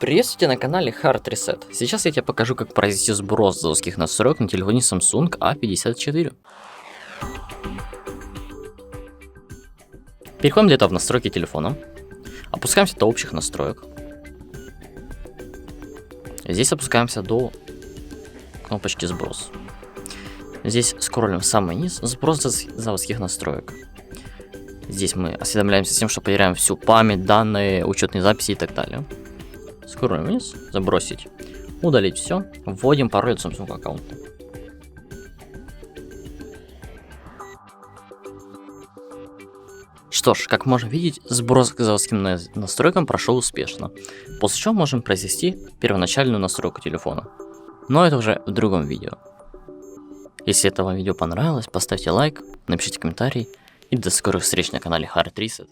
Приветствуйте на канале Hard Reset. Сейчас я тебе покажу, как произвести сброс заводских настроек на телефоне Samsung A54. Переходим для этого в настройки телефона. Опускаемся до общих настроек. Здесь опускаемся до кнопочки сброс. Здесь скроллим в самый низ, сброс заводских настроек. Здесь мы осведомляемся тем, что проверяем всю память, данные, учетные записи и так далее. Скроллим вниз, забросить, удалить все, вводим пароль от Samsung аккаунта. Что ж, как можем видеть, сброс к заводским настройкам прошел успешно, после чего можем произвести первоначальную настройку телефона. Но это уже в другом видео. Если это вам видео понравилось, поставьте лайк, напишите комментарий и до скорых встреч на канале Hard Reset.